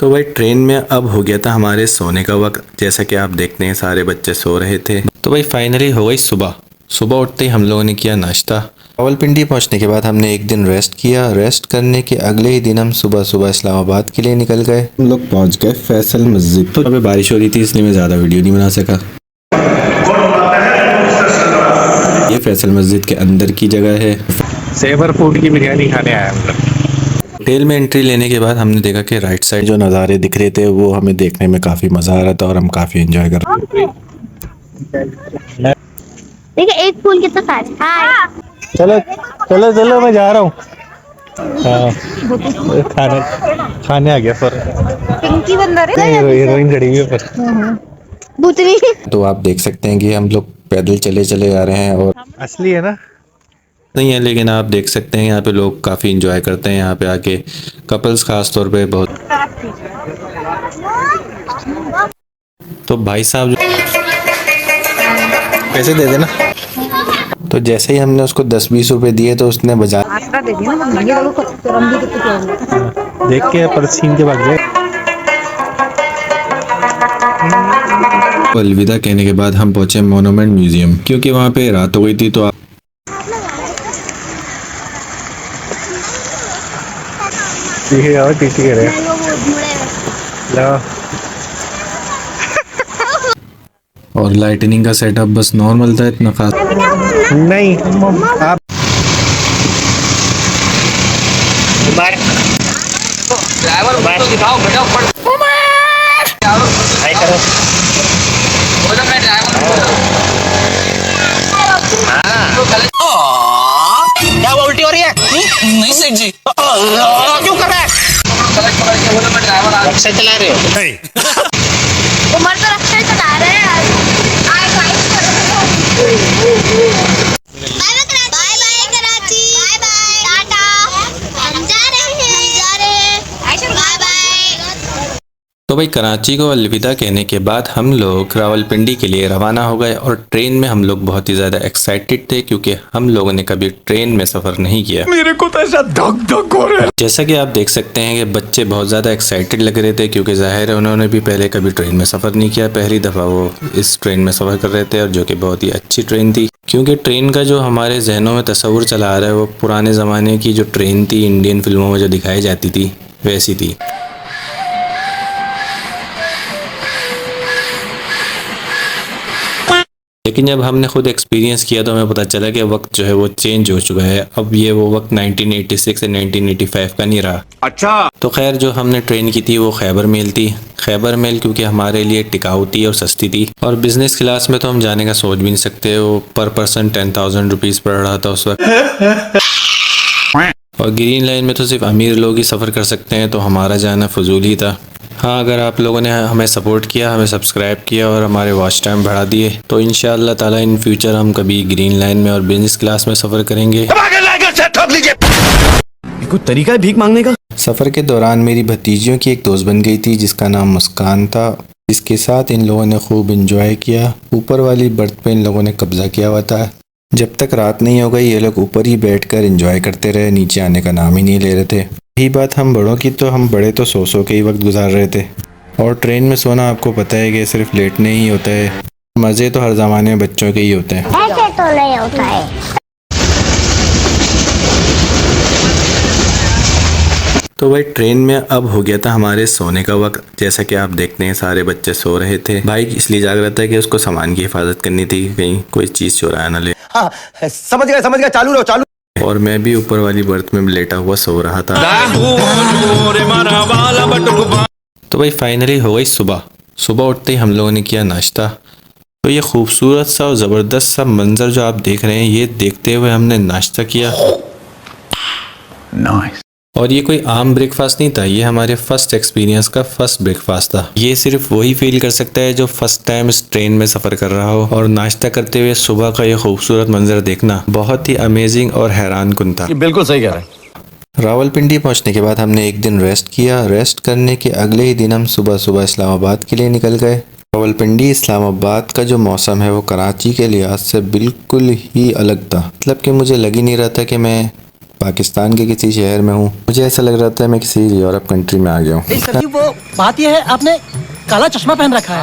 तो भाई ट्रेन में अब हो गया था हमारे सोने का वक्त। जैसा कि आप देखते हैं सारे बच्चे सो रहे थे। तो भाई फाइनली हो गई सुबह। सुबह उठते ही हम लोगों ने किया नाश्ता। रावलपिंडी पहुंचने के बाद हमने एक दिन रेस्ट किया। रेस्ट करने के अगले ही दिन हम सुबह सुबह इस्लामाबाद के लिए निकल गए। हम लोग पहुंच गए फैसल मस्जिद। तो अभी बारिश हो रही थी इसलिए मैं ज़्यादा वीडियो नहीं बना सका। ये फैसल मस्जिद के अंदर की जगह है। सेवर फूड की बिरयानी खाने आया हम लोग। होटल में एंट्री लेने के बाद हमने देखा कि राइट साइड जो नज़ारे दिख रहे थे वो हमें देखने में काफ़ी मज़ा आ रहा था और हम काफ़ी एंजॉय कर रहे थे। देखिए एक फूल कितना सारा। हाँ। चलो चलो चलो मैं जा रहा हूँ। खाने आ गया सर। पिंकी बंदर है। हीरोइन खड़ी हुई है ऊपर। भूतनी। तो आप देख सकते हैं कि हम लोग पैदल चले चले आ रहे हैं और असली है ना। नहीं है, लेकिन आप देख सकते हैं यहाँ पे लोग काफ़ी एंजॉय करते हैं। यहाँ पे आके कपल्स खास तौर पे बहुत। तो भाई साहब पैसे दे देना। तो जैसे ही हमने उसको 10-20 रुपए दिए तो उसने बाजार देख के पर छीन के भाग गए। अलविदा कहने के बाद हम पहुंचे मोनूमेंट म्यूजियम, क्योंकि वहाँ पे रात हो गई थी। तो और टीसी कह रहे और लाइटनिंग का सेटअप बस नॉर्मल था, इतना खास नहीं। आप ड्राइवर दिखाओ क्या उल्टी हो रही है? नहीं सेठ जी क्यों कर रहा है? रक्षा चला रहे हो? उमर तो रक्षा चला रहे हैं यार। Bye bye Karachi. Bye bye tata. हम जा रहे हैं बाय बाय। तो भाई कराची को अलविदा कहने के बाद हम लोग रावलपिंडी के लिए रवाना हो गए। और ट्रेन में हम लोग बहुत ही ज़्यादा एक्साइटेड थे, क्योंकि हम लोगों ने कभी ट्रेन में सफ़र नहीं किया। मेरे को तो ऐसा धक धक हो रहा है। जैसा कि आप देख सकते हैं कि बच्चे बहुत ज़्यादा एक्साइटेड लग रहे थे, क्योंकि ज़ाहिर है उन्होंने भी पहले कभी ट्रेन में सफ़र नहीं किया। पहली दफ़ा वो इस ट्रेन में सफ़र कर रहे थे, और जो कि बहुत ही अच्छी ट्रेन थी। क्योंकि ट्रेन का जो हमारे जहनों में तस्वुर चला आ रहा है वो पुराने ज़माने की जो ट्रेन थी, इंडियन फिल्मों में जो दिखाई जाती थी वैसी थी। लेकिन जब हमने खुद एक्सपीरियंस किया तो हमें पता चला कि वक्त जो है वो चेंज हो चुका है। अब ये वो वक्त 1986 या 1985 का नहीं रहा। अच्छा। तो खैर जो हमने ट्रेन की थी वो खैबर मेल थी। खैबर मेल क्योंकि हमारे लिए टिकाऊ थी और सस्ती थी, और बिजनेस क्लास में तो हम जाने का सोच भी नहीं सकते। वो पर पर्सन 10,000 रुपीज़ पड़ रहा था उस वक्त। और ग्रीन लाइन में तो सिर्फ अमीर लोग ही सफ़र कर सकते हैं, तो हमारा जाना फजूल ही था। हाँ, अगर आप लोगों ने हमें सपोर्ट किया, हमें सब्सक्राइब किया और हमारे वॉच टाइम बढ़ा दिए, तो इंशाअल्लाह ताला इन फ्यूचर हम कभी ग्रीन लाइन में और बिजनेस क्लास में सफ़र करेंगे। कोई तरीका है भीख मांगने का? सफ़र के दौरान मेरी भतीजियों की एक दोस्त बन गई थी जिसका नाम मुस्कान था। इसके साथ इन लोगों ने खूब इंजॉय किया। ऊपर वाली बर्थ पे इन लोगों ने कब्जा किया हुआ था। जब तक रात नहीं हो गई ये लोग ऊपर ही बैठकर एंजॉय करते रहे, नीचे आने का नाम ही नहीं ले रहे थे। यही बात हम बड़ों की, तो हम बड़े तो सो के ही वक्त गुजार रहे थे। और ट्रेन में सोना आपको पता है कि सिर्फ लेटने ही होता है, मज़े तो हर ज़माने में बच्चों के ही होते हैं। ऐसे तो नहीं होता है। तो भाई ट्रेन में अब हो गया था हमारे सोने का वक्त। जैसा कि आप देखते हैं सारे बच्चे सो रहे थे। भाई इसलिए जाग रहा था कि उसको सामान की हिफाजत करनी थी, कहीं कोई चीज़ चुराया ना ले। हाँ, समझ गया चालू रहो चालू। और मैं भी ऊपर वाली बर्थ में लेटा हुआ सो रहा था। तो भाई फाइनली हो गई सुबह। सुबह उठते ही हम लोगों ने किया नाश्ता। तो ये खूबसूरत सा और ज़बरदस्त सा मंजर जो आप देख रहे हैं, ये देखते हुए हमने नाश्ता किया। नाइस। और ये कोई आम ब्रेकफास्ट नहीं था, ये हमारे फर्स्ट एक्सपीरियंस का फर्स्ट ब्रेकफास्ट था। ये सिर्फ वही फील कर सकता है जो फर्स्ट टाइम इस ट्रेन में सफ़र कर रहा हो। और नाश्ता करते हुए सुबह का ये खूबसूरत मंजर देखना बहुत ही अमेजिंग और हैरान कुन था। बिल्कुल सही कह रहे हैं। रावलपिंडी पहुंचने के बाद हमने एक दिन रेस्ट किया। रेस्ट करने के अगले ही दिन हम सुबह सुबह इस्लामाबाद के लिए निकल गए। रावलपिंडी इस्लामाबाद का जो मौसम है वो कराची के लिहाज से बिल्कुल ही अलग था। मतलब कि मुझे लग ही नहीं रहा था कि मैं पाकिस्तान के किसी शहर में हूँ। मुझे ऐसा लग रहा था मैं किसी यूरोप कंट्री में आ गया हूँ। सर जी वो बात यह है आपने काला चश्मा पहन रखा है।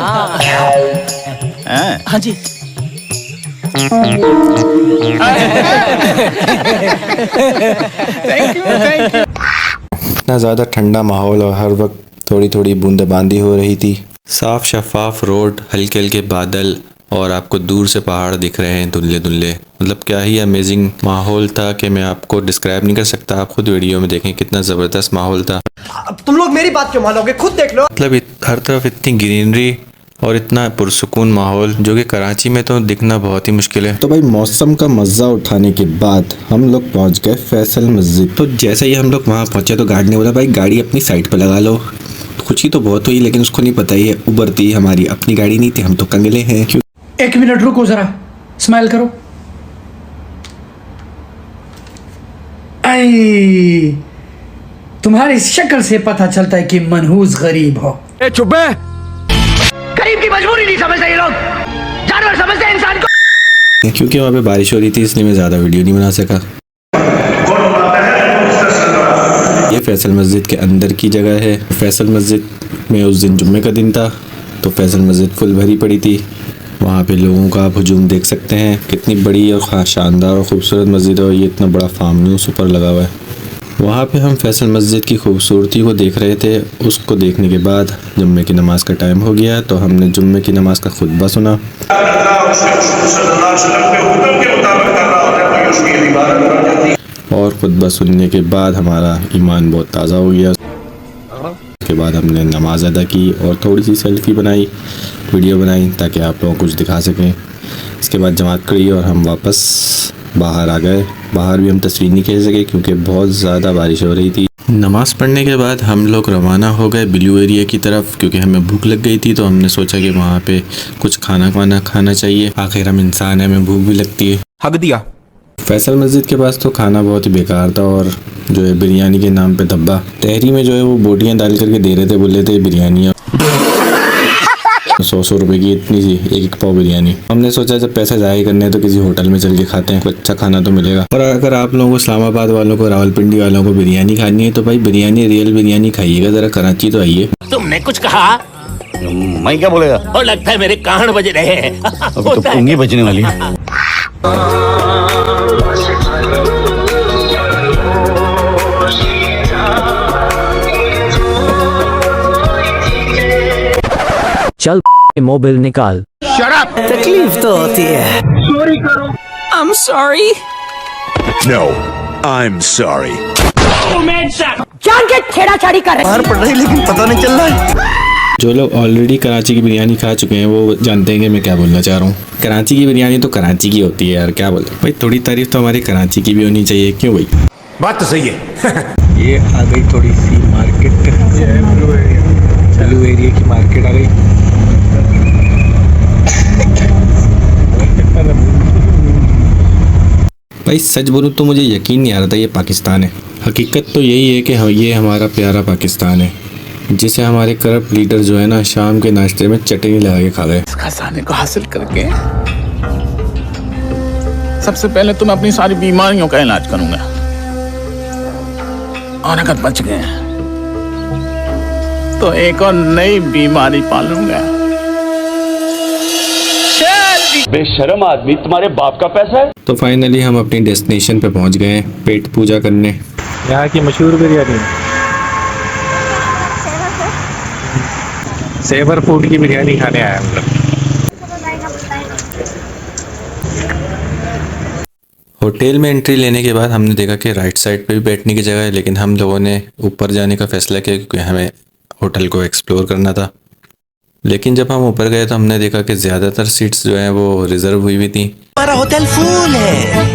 हाँ जी। इतना ज़्यादा ठंडा माहौल और हर वक्त थोड़ी थोड़ी बूंदाबांदी हो रही थी। साफ शफाफ रोड, हल्के हल्के बादल और आपको दूर से पहाड़ दिख रहे हैं धुंधले धुंधले। मतलब क्या ही अमेजिंग माहौल था कि मैं आपको डिस्क्राइब नहीं कर सकता। आप खुद वीडियो में देखें कितना ज़बरदस्त माहौल था। अब तुम लोग मेरी बात क्यों मानोगे, खुद देख लो। मतलब हर तरफ इतनी ग्रीनरी और इतना पुरसुकून माहौल जो कि कराची में तो दिखना बहुत ही मुश्किल है। तो भाई मौसम का मज़ा उठाने के बाद हम लोग पहुंच गए फैसल मस्जिद। तो जैसे ही हम लोग वहाँ पहुंचे तो गार्ड ने बोला भाई गाड़ी अपनी साइड पर लगा लो। खुशी तो बहुत हुई लेकिन उसको नहीं पता ये उबर थी, हमारी अपनी गाड़ी नहीं थी, हम तो कंगले हैं। एक मिनट रुको जरा, स्माइल करो। आई तुम्हारी शक्ल से पता चलता है कि मनहूस गरीब हो। चुप है। गरीब की मजबूरी नहीं समझते ये लोग, जानवर समझते हैं इंसान को। क्योंकि वहाँ पे बारिश हो रही थी इसलिए मैं ज़्यादा वीडियो नहीं बना सका। ये फैसल मस्जिद के अंदर की जगह है। फैसल मस्जिद में उस दिन जुम्मे का दिन था तो फैसल मस्जिद फुल भरी पड़ी थी। वहाँ पे लोगों का आप हुजूम देख सकते हैं। कितनी बड़ी और शानदार और ख़ूबसूरत मस्जिद है और ये इतना बड़ा फार्म हाउस ऊपर लगा हुआ है। वहाँ पे हम फैसल मस्जिद की खूबसूरती को देख रहे थे। उसको देखने के बाद जुम्मे की नमाज़ का टाइम हो गया तो हमने जुम्मे की नमाज़ का खुतबा सुना और खुतबा सुनने के बाद हमारा ईमान बहुत ताज़ा हो गया। उसके बाद हमने नमाज़ अदा की और थोड़ी सी सेल्फ़ी बनाई, वीडियो बनाई ताकि आप लोगों को कुछ दिखा सकें। इसके बाद जमात करी और हम वापस बाहर आ गए। बाहर भी हम तस्वीर नहीं खींच सके क्योंकि बहुत ज़्यादा बारिश हो रही थी। नमाज़ पढ़ने के बाद हम लोग रवाना हो गए ब्लू एरिया की तरफ क्योंकि हमें भूख लग गई थी। तो हमने सोचा कि वहाँ पे कुछ खाना चाहिए, आखिर हम इंसान हैं, हमें भूख भी लगती है। हक दिया। फैसल मस्जिद के पास तो खाना बहुत ही बेकार था और जो है बिरयानी के नाम पे धब्बा तहरी में जो है वो बोटियाँ डाल करके दे रहे थे, बोले थे बिरयानी 100 रुपए की इतनी सी एक पाव बिरयानी। हमने सोचा जब पैसे ज़ाया करने हैं तो किसी होटल में चल के खाते हैं, कुछ अच्छा खाना तो मिलेगा। और अगर आप लोगों को इस्लामाबाद वालों को, रावलपिंडी वालों को बिरयानी खानी है तो भाई बिरयानी, रियल बिरयानी खाइएगा। ज़रा कराची तो आइए। तुमने कुछ कहा? मैं क्या बोलेगा? और लगता है मेरे कान बज रहे हैं। अभी तो पुंगी बजने वाली है। चल मोबाइल निकाल। तकलीफ तो होती है। I'm sorry. No, I'm sorry. जान के छेड़ाछाड़ी कर रहे हैं। बाहर पड़ रही लेकिन पता नहीं चल रहा है। जो लोग ऑलरेडी कराची की बिरयानी खा चुके हैं वो जानते हैं कि मैं क्या बोलना चाह रहा हूँ। कराची की बिरयानी तो कराची की होती है यार, क्या बोलते भाई। थोड़ी तारीफ तो हमारी कराची की भी होनी चाहिए, क्यों भाई? बात तो सही है। ये आ गई थोड़ी सी मार्केट, ब्लू एरिया की मार्केट आ गई। भाई सच बोलूँ तो मुझे यकीन नहीं आ रहा था ये पाकिस्तान है। हकीकत तो यही है कि ये हमारा प्यारा पाकिस्तान है जिसे हमारे करप्ट लीडर जो है ना शाम के नाश्ते में चटनी लगा के खा गए। इस खजाने को हासिल करके सबसे पहले तो मैं अपनी सारी बीमारियों का इलाज करूंगा और अगर बच गए तो एक और नई बीमारी पालूंगा। बेशरम आदमी, तुम्हारे बाप का पैसा है। तो फाइनली हम अपनी डेस्टिनेशन पे पहुंच गए पेट पूजा करने। यहाँ की मशहूर बिरयानी, सेवर फूड की बिरयानी खाने आए हम लोग। होटल में एंट्री लेने के बाद हमने देखा कि राइट साइड पे भी बैठने की जगह है, लेकिन हम लोगों ने ऊपर जाने का फैसला किया क्योंकि हमें होटल को एक्सप्लोर करना था। लेकिन जब हम ऊपर गए तो हमने देखा कि ज़्यादातर सीट्स जो हैं वो रिजर्व हुई हुई थी। हमारा होटल फुल है,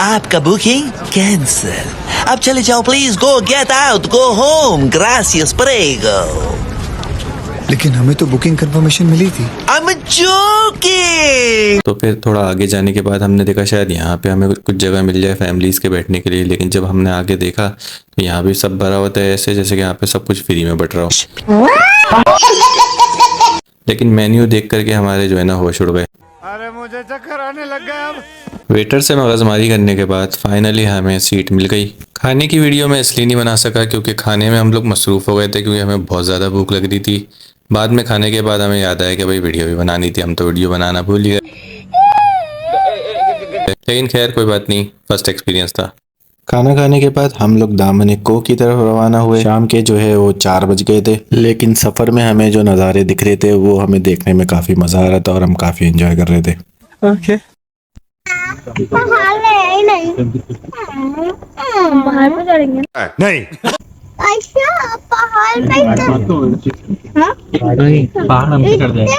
आपका बुकिंग कैंसिल। अब चले जाओ please, go get out, go home, ग्रासियस प्रेगो। लेकिन हमें तो बुकिंग कंफर्मेशन मिली थी। I'm joking। तो फिर थोड़ा आगे जाने के बाद हमने देखा शायद यहाँ पे हमें कुछ जगह मिल जाए फैमिलीज़ के बैठने के लिए, लेकिन जब हमने आगे देखा तो यहाँ भी सब भरा होता है ऐसे जैसे कि यहाँ पे सब कुछ फ्री में बट रहा हो। लेकिन मेन्यू देख करके हमारे जो है ना होश उड़ गए। अरे मुझे चक्कर आने लग गया अब। वेटर से मगजमारी करने के बाद फाइनली हमें सीट मिल गई। खाने की वीडियो मैं इसलिए नहीं बना सका क्योंकि खाने में हम लोग मसरूफ़ हो गए थे, क्योंकि हमें बहुत ज़्यादा भूख लग रही थी। बाद में खाने के बाद हमें याद आया कि भाई वीडियो भी बनानी थी, हम तो वीडियो बनाना भूल गए। लेकिन खैर कोई बात नहीं, फर्स्ट एक्सपीरियंस था। खाना खाने के बाद हम लोग दामनिको की तरफ रवाना हुए। शाम के जो है वो 4 बज गए थे, लेकिन सफ़र में हमें जो नज़ारे दिख रहे थे वो हमें देखने में काफ़ी मज़ा आ रहा था और हम काफ़ी एंजॉय कर रहे थे। ओके पहाड़ में है ही नहीं। पहाड़ पे चढ़ेंगे नहीं अच्छा पहाड़ पे पहाड़ हम पे चढ़ जाएंगे।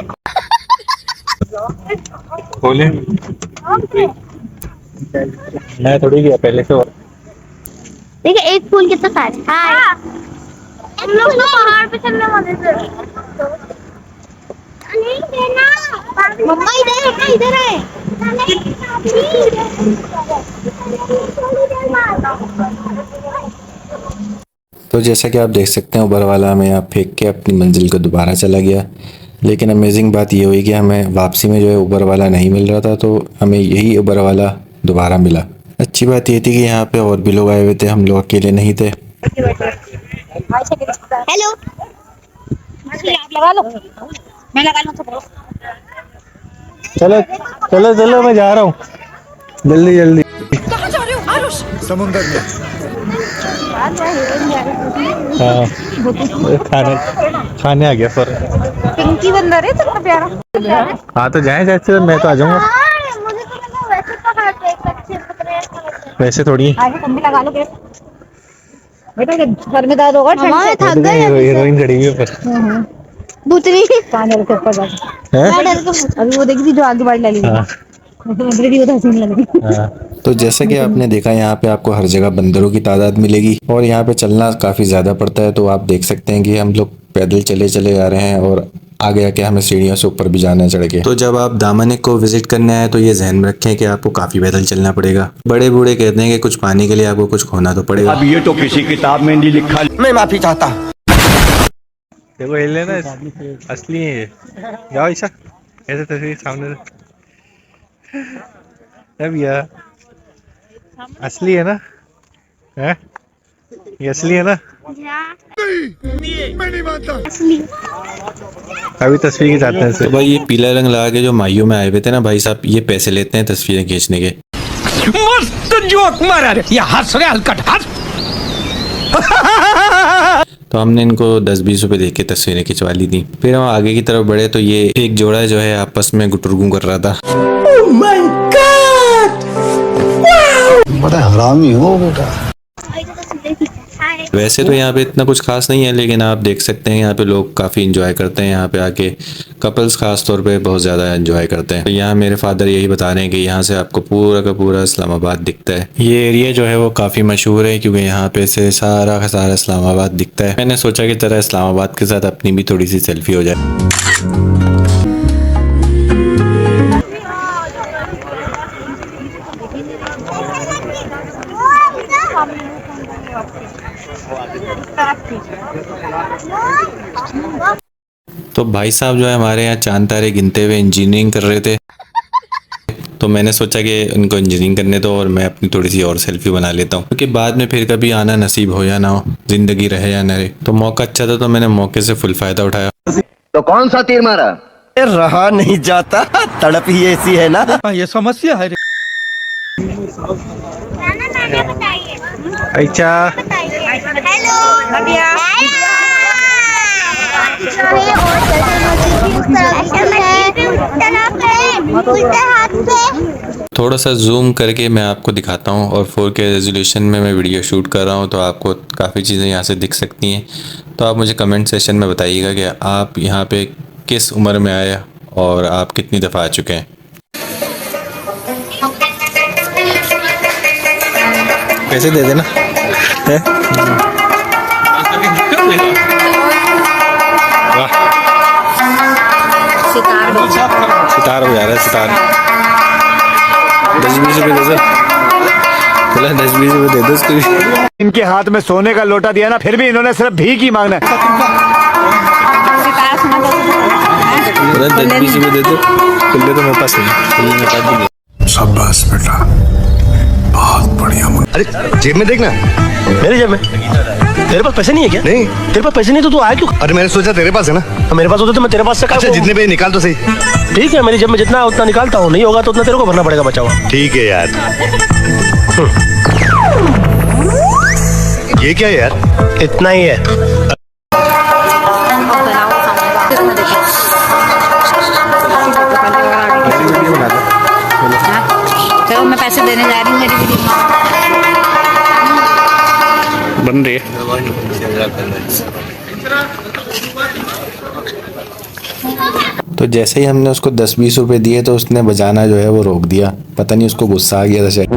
बोले मैं थोड़ी गया पहले से। देखिए एक फूल कितना सारा है। हम लोग तो पहाड़ पे चलने वाले थे। नहीं देना मम्मा इधर है। तो जैसा कि आप देख सकते हैं ऊबर वाला हमें यहाँ फेंक के अपनी मंजिल को दोबारा चला गया। लेकिन अमेजिंग बात ये हुई कि हमें वापसी में जो है ऊबर वाला नहीं मिल रहा था, तो हमें यही ऊबर वाला दोबारा मिला। अच्छी बात ये थी कि यहाँ पे और भी लोग आए हुए थे, हम लोग अकेले नहीं थे। हेलो आप लगा लो, मैं लगा लूँ तो चलो चलो चलो मैं जा रहा हूँ, जल्दी जल्दी। समुंदर में हाँ खाने आ गया सर। पिंकी बंदर है कितना प्यारा। हाँ तो जाए जैसे, मैं तो आ जाऊंगा। मुझे तो लगा वैसे पहाड़ पे अच्छे पकड़े। वैसे थोड़ी आगे तुम भी लगा लो बेटा, घर में दर्द होगा ठंड से। थक गए हीरोइन खड़ी हुई है ऊपर। भूतनी पानी के ऊपर जाके अभी वो देखी थी जो आगे बढ़ लगी वो हसीन लग रही। तो जैसा कि आपने देखा यहाँ पे आपको हर जगह बंदरों की तादाद मिलेगी और यहाँ पे चलना काफ़ी ज़्यादा पड़ता है। तो आप देख सकते हैं कि हम लोग पैदल चले चले आ रहे हैं और आगे आके हमें सीढ़ियों से ऊपर भी जाना चढ़ के। तो जब आप दामनिक को विजिट करने आए तो ये ध्यान में रखें कि आपको काफ़ी पैदल चलना पड़ेगा। बड़े बूढ़े कहते हैं कि कुछ पाने के लिए आपको कुछ खोना तो पड़ेगा। अब ये तो किसी किताब में नहीं लिखा। मैं माफी चाहता। देखो ये लेना असली है ये। जाओ ईशा ऐसे तस्वीर सामने से। अब यार असली है ना, है ये असली है ना? मैं नहीं मानता। अभी तस्वीर खिंचाते हैं तो भाई ये पीला रंग लगा के जो माइयों में आए हुए थे ना भाई साहब, ये पैसे लेते हैं तस्वीरें खींचने के। मस्त जोक मारा रे, ये हंस रहे हलकट हंस। तो हमने इनको 10-20 रुपए देके तस्वीरें खिंचवा ली थी। फिर हम आगे की तरफ बढ़े तो ये एक जोड़ा जो है आपस में गुटरगू कर रहा था। बड़ा हरामी हो बेटा। वैसे तो यहाँ पे इतना कुछ खास नहीं है, लेकिन आप देख सकते हैं यहाँ पे लोग काफ़ी एंजॉय करते हैं। यहाँ पे आके कपल्स खास तौर पे बहुत ज़्यादा एंजॉय करते हैं। तो यहाँ मेरे फादर यही बता रहे हैं कि यहाँ से आपको पूरा का पूरा इस्लामाबाद दिखता है। ये एरिया जो है वो काफ़ी मशहूर है क्योंकि यहाँ पे से सारा का सारा इस्लामाबाद दिखता है। मैंने सोचा कि तरह इस्लामाबाद के साथ अपनी भी थोड़ी सी सेल्फी हो जाए। तो भाई साहब जो है हमारे यहाँ चांद तारे गिनते हुए इंजीनियरिंग कर रहे थे। तो मैंने सोचा कि उनको इंजीनियरिंग करने दो और मैं अपनी थोड़ी सी और सेल्फी बना लेता हूँ, क्योंकि बाद में फिर कभी आना नसीब हो या ना हो, जिंदगी रहे या न रहे। तो मौका अच्छा था तो मैंने मौके से फुल फायदा उठाया। तो कौन सा तीर मारा? रहा नहीं जाता, तड़प ही ऐसी है ना। ये समस्या है रे। अच्छा हेलो थोड़ा सा जूम करके मैं आपको दिखाता हूँ और 4K रेजोल्यूशन में मैं वीडियो शूट कर रहा हूँ, तो आपको काफ़ी चीज़ें यहाँ से दिख सकती हैं। तो आप मुझे कमेंट सेशन में बताइएगा कि आप यहाँ पे किस उम्र में आए और आप कितनी दफ़ा आ चुके हैं। पैसे दे देना है? सितार बजा रहा है, सितार। 10-20 रुपये दे दो, 10-20 रुपये दे दो उसको। इनके हाथ में सोने का लोटा दिया ना, फिर भी इन्होंने सिर्फ भीख ही मांगना है। 10-20 रुपये दे दो, खुले तो मेरे पास नहीं, खुले में काट देंगे। शाबाश बेटा, बहुत बढ़िया। अरे जेब में देखना। मेरे जेब में? तेरे पास पैसे नहीं है क्या? नहीं। तेरे पास पैसे नहीं तो तू आया क्यों? अरे मैंने सोचा तेरे पास है ना। तो मेरे पास होते तो मैं तेरे पास से अच्छा जितने पे निकाल तो सही। ठीक है, मेरी जेब में जितना है उतना निकालता हूँ, नहीं होगा तो उतना तेरे को भरना पड़ेगा बचा हुआ। ठीक है यार। ये क्या है यार? इतना ही है। चलो मैं पैसे देने जा रही हूँ मेरी वीडियो बन रही है। तो जैसे ही हमने उसको 10-20 रुपए दिए तो उसने बजाना जो है वो रोक दिया। पता नहीं उसको गुस्सा आ गया था शायद,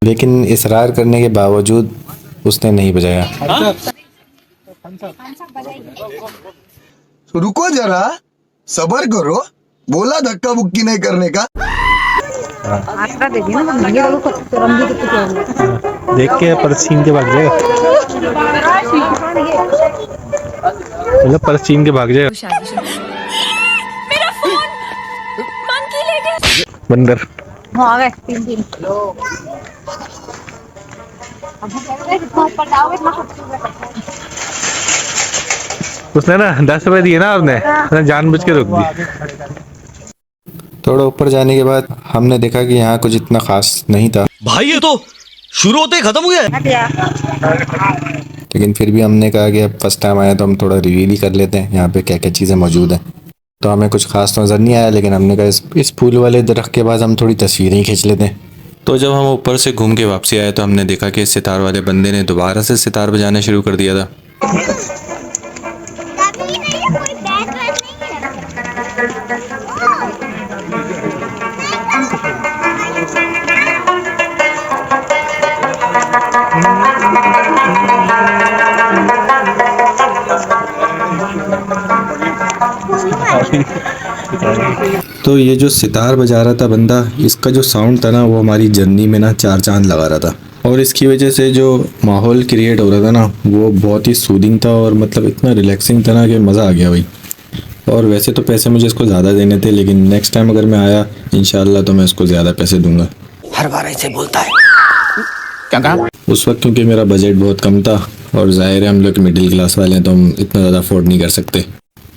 लेकिन इसरार करने के बावजूद उसने नहीं बजाया। रुको जरा, सबर करो, बोला धक्का बुक्की नहीं करने का। देख के पर्स छीन के भाग जाएगा, मतलब पर्स छीन के भाग जाएगा। बंदर आ गए 3 उसने ना 10 रुपए दिए ना आपने जानबूझ के रोक दी। थोड़ा ऊपर जाने के बाद हमने देखा कि यहाँ कुछ इतना खास नहीं था भाई ये तो शुरू होते ही खत्म हो गया। लेकिन फिर भी हमने कहा कि अब फर्स्ट टाइम आया तो हम थोड़ा रिवील ही कर लेते हैं यहाँ पे क्या क्या चीज़ें मौजूद हैं। तो हमें कुछ खास नज़र नहीं आया, लेकिन हमने कहा इस फूल वाले दरख्त के बाद हम थोड़ी तस्वीरें ही खींच लेते हैं। तो जब हम ऊपर से घूम के वापसी आए तो हमने देखा कि सितार वाले बंदे ने दोबारा से सितार बजाना शुरू कर दिया था। तो ये जो सितार बजा रहा था बंदा, इसका जो साउंड था ना वो हमारी जर्नी में ना 4 चांद लगा रहा था, और इसकी वजह से जो माहौल क्रिएट हो रहा था ना वो बहुत ही सूदिंग था और मतलब इतना रिलैक्सिंग था ना कि मज़ा आ गया भाई। और वैसे तो पैसे मुझे इसको ज़्यादा देने थे, लेकिन नेक्स्ट टाइम अगर मैं आया इंशाल्लाह तो मैं इसको ज़्यादा पैसे दूंगा। हर बार ऐसे बोलता है। क्या कहा? उस वक्त क्योंकि मेरा बजट बहुत कम था और ज़ाहिर है हम लोग मिडिल क्लास वाले हैं तो हम इतना ज़्यादा अफोर्ड नहीं कर सकते।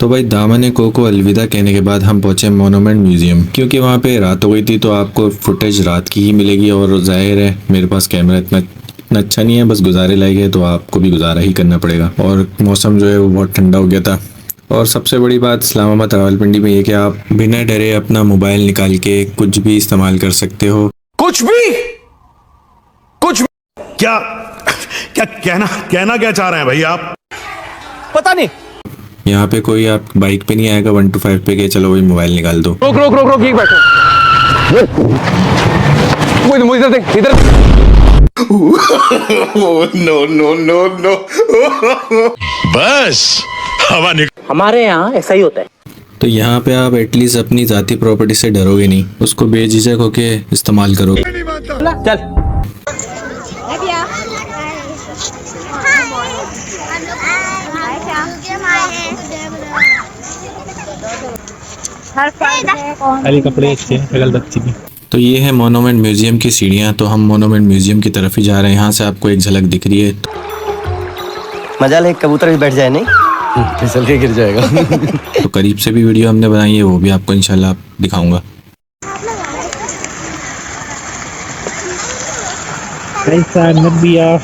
तो भाई दामन को अलविदा कहने के बाद हम पहुंचे मोनूमेंट म्यूज़ियम, क्योंकि वहाँ पे रात हो गई थी तो आपको फुटेज रात की ही मिलेगी, और जाहिर है मेरे पास कैमरा इतना अच्छा नहीं है, बस गुजारे लायक है तो आपको भी गुजारा ही करना पड़ेगा। और मौसम जो है वो बहुत ठंडा हो गया था। और सबसे बड़ी बात इस्लामाबाद रावलपिंडी में ये कि आप बिना डरे अपना मोबाइल निकाल के कुछ भी इस्तेमाल कर सकते हो। कुछ भी क्या क्या कहना क्या चाह रहे हैं भाई आप? पता नहीं। यहाँ पे कोई आप बाइक पे नहीं आएगा 1 to 5 पे कि चलो वही मोबाइल निकाल दो। रोक एक बैठो। मुझे इधर देख, इधर। नो बस हवा निकल। हमारे यहाँ ऐसा ही होता है। तो यहाँ पे आप एटलीस्ट अपनी ज़ाती प्रॉपर्टी से डरोगे नहीं, उसको बेझिझक होके इस्तेमाल करोगे। चल। खाली कपड़े अच्छे हैं, शक्ल बच्ची की। तो ये है मोनूमेंट म्यूज़ियम की सीढ़ियाँ। तो हम मोनूमेंट म्यूज़ियम की तरफ ही जा रहे हैं। यहाँ से आपको एक झलक दिख रही है। मजा ले, कबूतर भी बैठ जाए नहीं फिसल के गिर जाएगा। तो करीब से भी वीडियो हमने बनाई है, वो भी आपको इंशाल्लाह दिखाऊंगा। ऐसा नबिया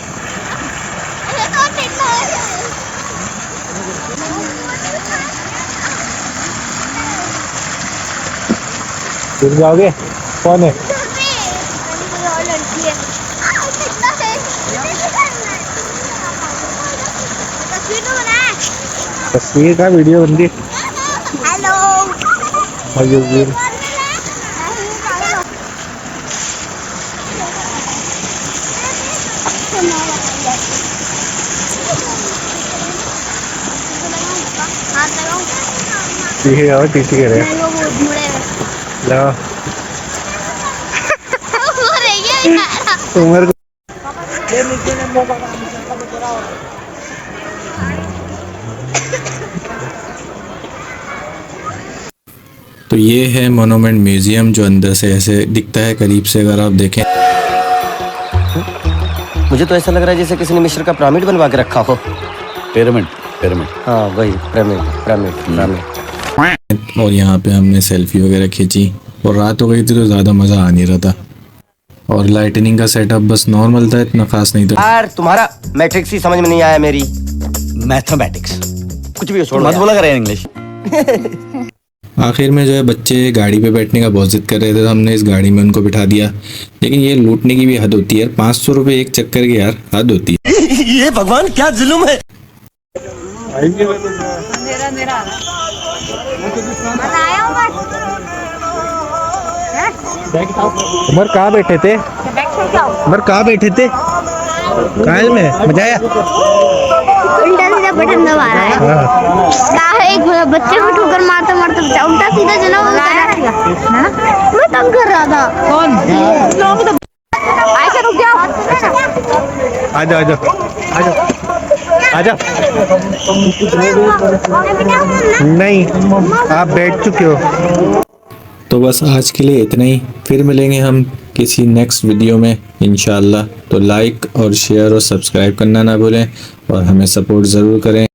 जाओगे? कौन है? तस्वीर का वीडियो बन रही। हेलो। ठीक है, और टीसी कह रहे हैं। उम्र तो ये है मोनूमेंट म्यूजियम, जो अंदर से ऐसे दिखता है करीब से अगर आप देखें। मुझे तो ऐसा लग रहा है जैसे किसी ने मिस्र का पिरामिड बनवा के रखा हो। पिरामिड पिरामिड, हाँ वही पिरामिड पिरामिड पिरामिड। और यहाँ पे हमने सेल्फी वगैरह खींची और रात हो गई थी तो ज़्यादा मज़ा आ नहीं रहा था। और लाइटनिंग का सेटअप बस नॉर्मल था, इतना खास नहीं था। यार तुम्हारा मैट्रिक्स ही समझ में नहीं आया मेरी। मैथमेटिक्स कुछ भी छोड़ मत बोला करें इंग्लिश। आखिर में जो है बच्चे गाड़ी पे बैठने का बहुत जिद कर रहे थे, तो हमने इस गाड़ी में उनको बिठा दिया। लेकिन ये लूटने की भी हद होती है यार, 500 रुपये एक चक्कर की यार, हद होती है। ये भगवान क्या जुल्म है। उमर कहाँ बैठे थे? उमर कहाँ बैठे थे? कायल में मजा आया? उल्टा सीधा बटन दबा रहा है। कहा एक बच्चे को ठोकर मारते मारते उल्टा सीधा जो ना मैं तंग कर रहा था। कौन? रुक जाओ। आ जाओ आ जाओ आ जाओ आ जाओ। नहीं, आप बैठ चुके हो। तो बस आज के लिए इतना ही, फिर मिलेंगे हम किसी नेक्स्ट वीडियो में इंशाल्लाह। तो लाइक और शेयर और सब्सक्राइब करना ना भूलें और हमें सपोर्ट ज़रूर करें।